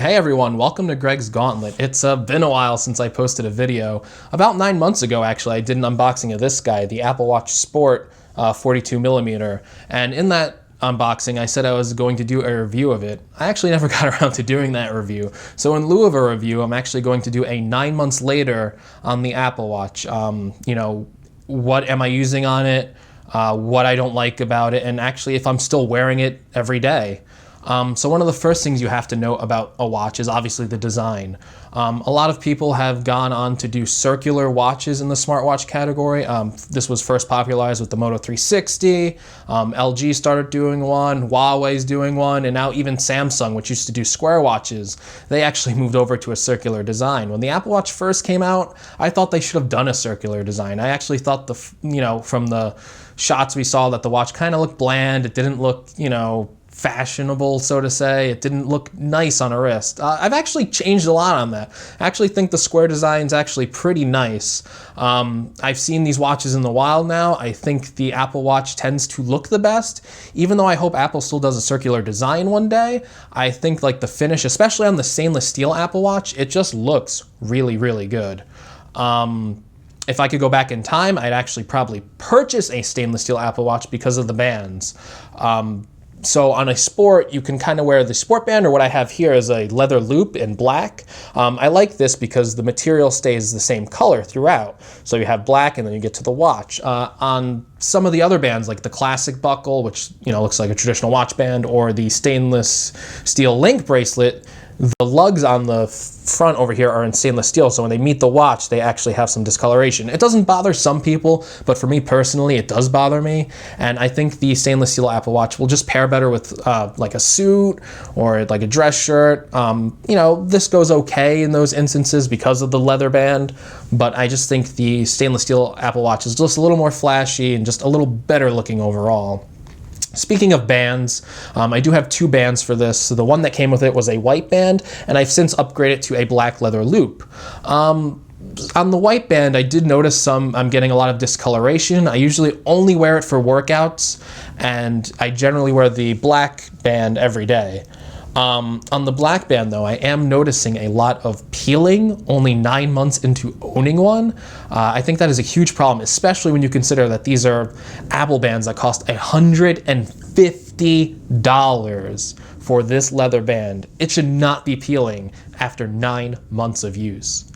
Hey everyone, welcome to Greg's Gauntlet. It's been a while since I posted a video. About 9 months ago actually, I did an unboxing of this guy, the Apple Watch Sport 42mm, and in that unboxing I said I was going to do a review of it. I actually never got around to doing that review. So in lieu of a review, I'm actually going to do a 9 months later on the Apple Watch. What am I using on it, what I don't like about it, and actually if I'm still wearing it every day. So one of the first things you have to know about a watch is obviously the design. A lot of people have gone on to do circular watches in the smartwatch category. This was first popularized with the Moto 360. LG started doing one, Huawei's doing one, and now even Samsung, which used to do square watches, they actually moved over to a circular design. When the Apple Watch first came out, I thought they should have done a circular design. I actually thought from the shots we saw that the watch kind of looked bland. It didn't look, fashionable, so to say. It didn't look nice on a wrist. I've actually changed a lot on that. I actually think the square design is actually pretty nice. I've seen these watches in the wild now. I think the Apple Watch tends to look the best. Even though I hope Apple still does a circular design one day, I think like the finish, especially on the stainless steel Apple Watch, it just looks really, really good. If I could go back in time, I'd actually probably purchase a stainless steel Apple Watch because of the bands. So on a Sport, you can kind of wear the Sport band, or what I have here is a leather loop in black. I like this because the material stays the same color throughout. So you have black and then you get to the watch. On some of the other bands, like the classic buckle, which looks like a traditional watch band, or the stainless steel link bracelet, the lugs on the front over here are in stainless steel, so when they meet the watch, they actually have some discoloration. It doesn't bother some people, but for me personally, it does bother me, and I think the stainless steel Apple Watch will just pair better with like a suit or like a dress shirt. This goes okay in those instances because of the leather band, but I just think the stainless steel Apple Watch is just a little more flashy and just a little better looking overall. Speaking of bands, I do have two bands for this. So the one that came with it was a white band, and I've since upgraded to a black leather loop. On the white band, I did notice I'm getting a lot of discoloration. I usually only wear it for workouts, and I generally wear the black band every day. On the black band though, I am noticing a lot of peeling only 9 months into owning one. I think that is a huge problem, especially when you consider that these are Apple bands that cost $150 for this leather band. It should not be peeling after 9 months of use.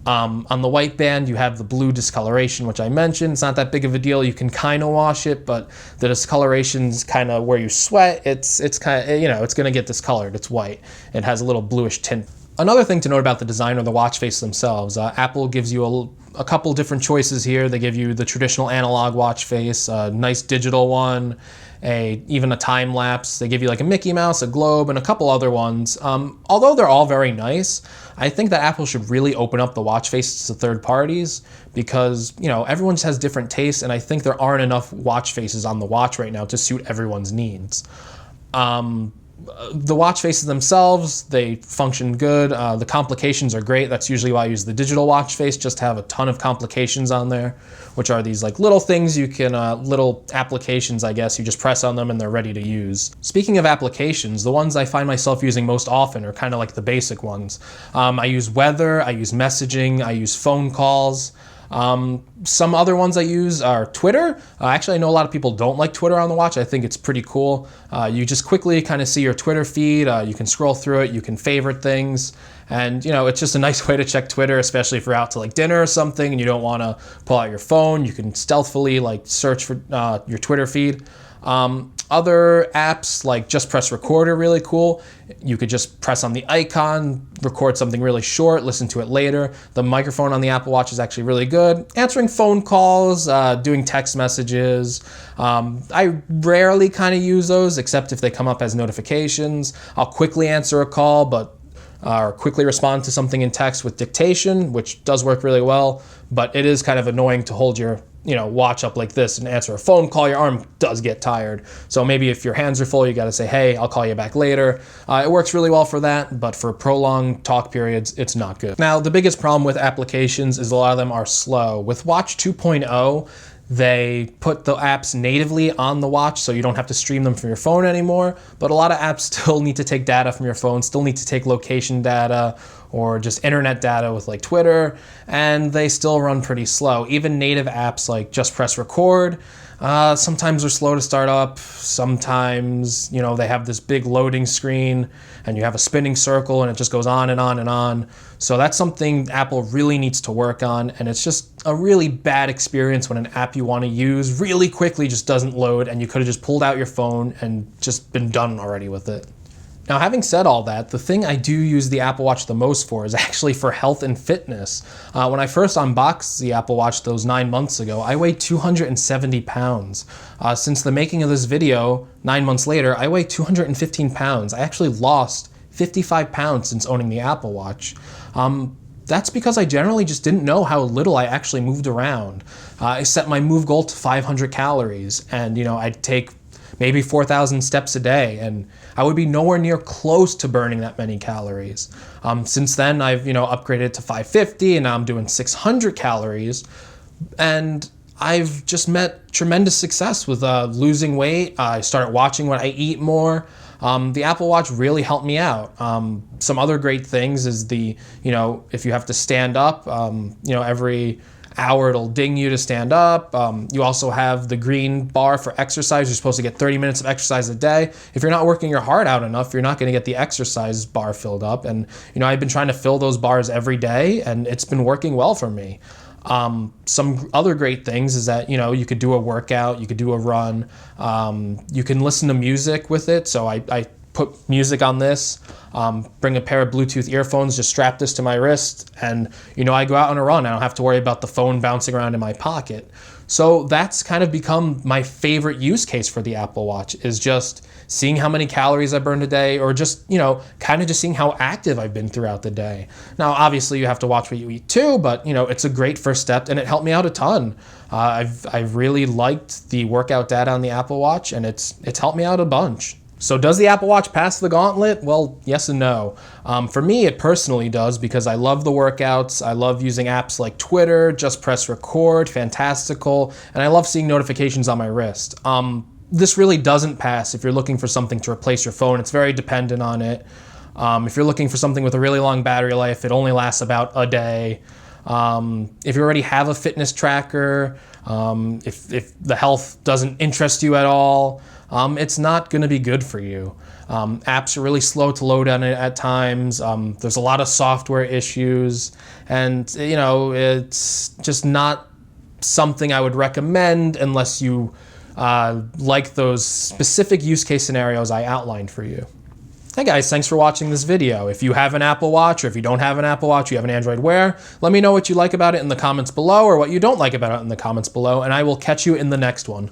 On the white band, you have the blue discoloration, which I mentioned. It's not that big of a deal. You can kind of wash it, but the discoloration's kind of where you sweat. It's kind of, it's going to get discolored. It's white. It has a little bluish tint. Another thing to note about the design are the watch face themselves. Apple gives you a couple different choices here. They give you the traditional analog watch face, a nice digital one, even a time lapse. They give you like a Mickey Mouse, a globe, and a couple other ones. Although they're all very nice, I think that Apple should really open up the watch faces to third parties because, everyone just has different tastes, and I think there aren't enough watch faces on the watch right now to suit everyone's needs. The watch faces themselves, they function good. The complications are great. That's usually why I use the digital watch face, just to have a ton of complications on there, which are these like little things you can, little applications, I guess. You just press on them and they're ready to use. Speaking of applications, the ones I find myself using most often are kind of like the basic ones. I use weather, I use messaging, I use phone calls. Some other ones I use are Twitter. Actually, I know a lot of people don't like Twitter on the watch. I think it's pretty cool. You just quickly kind of see your Twitter feed. You can scroll through it. You can favorite things. And, it's just a nice way to check Twitter, especially if you're out to like dinner or something and you don't want to pull out your phone. You can stealthily search for your Twitter feed. Other apps like Just Press Record are really cool. You could just press on the icon, record something really short, listen to it later. The microphone on the Apple Watch is actually really good. Answering phone calls, doing text messages. I rarely kind of use those except if they come up as notifications. I'll quickly answer a call, or quickly respond to something in text with dictation, which does work really well, but it is kind of annoying to hold your watch up like this and answer a phone call. Your arm does get tired. So maybe if your hands are full, you got to say, hey, I'll call you back later. It works really well for that, but for prolonged talk periods, it's not good. Now, the biggest problem with applications is a lot of them are slow. With Watch 2.0, They put the apps natively on the watch so you don't have to stream them from your phone anymore, but a lot of apps still need to take data from your phone, still need to take location data or just internet data with like Twitter, and they still run pretty slow. Even native apps like Just Press Record, sometimes they're slow to start up. Sometimes, they have this big loading screen and you have a spinning circle and it just goes on and on and on. So that's something Apple really needs to work on, and it's just a really bad experience when an app you want to use really quickly just doesn't load and you could have just pulled out your phone and just been done already with it. Now, having said all that, the thing I do use the Apple Watch the most for is actually for health and fitness. When I first unboxed the Apple Watch those 9 months ago, I weighed 270 pounds. Since the making of this video, 9 months later, I weigh 215 pounds. I actually lost 55 pounds since owning the Apple Watch. That's because I generally just didn't know how little I actually moved around. I set my move goal to 500 calories, and I'd take maybe 4,000 steps a day, and I would be nowhere near close to burning that many calories. Since then, I've upgraded it to 550, and now I'm doing 600 calories, and I've just met tremendous success with losing weight. I started watching what I eat more. The Apple Watch really helped me out. Some other great things is if you have to stand up, every hour it'll ding you to stand up. You also have the green bar for exercise. You're supposed to get 30 minutes of exercise a day. If you're not working your heart out enough, you're not going to get the exercise bar filled up. And I've been trying to fill those bars every day, and it's been working well for me. Some other great things is that you could do a workout, you could do a run, you can listen to music with it. So I put music on this, bring a pair of Bluetooth earphones, just strap this to my wrist, and I go out on a run. I don't have to worry about the phone bouncing around in my pocket. So that's kind of become my favorite use case for the Apple Watch, is just seeing how many calories I burned a day, or just kind of just seeing how active I've been throughout the day. Now obviously you have to watch what you eat too, but it's a great first step, and it helped me out a ton. I've really liked the workout data on the Apple Watch, and it's helped me out a bunch. So does the Apple Watch pass the gauntlet? Well, yes and no. For me, it personally does, because I love the workouts. I love using apps like Twitter, Just Press Record, Fantastical, and I love seeing notifications on my wrist. This really doesn't pass if you're looking for something to replace your phone. It's very dependent on it. If you're looking for something with a really long battery life, it only lasts about a day. If you already have a fitness tracker, if the health doesn't interest you at all, it's not going to be good for you. Apps are really slow to load on it at times. There's a lot of software issues, and it's just not something I would recommend unless you like those specific use case scenarios I outlined for you. Hey guys, thanks for watching this video. If you have an Apple Watch, or if you don't have an Apple Watch, you have an Android Wear, let me know what you like about it in the comments below, or what you don't like about it in the comments below, and I will catch you in the next one.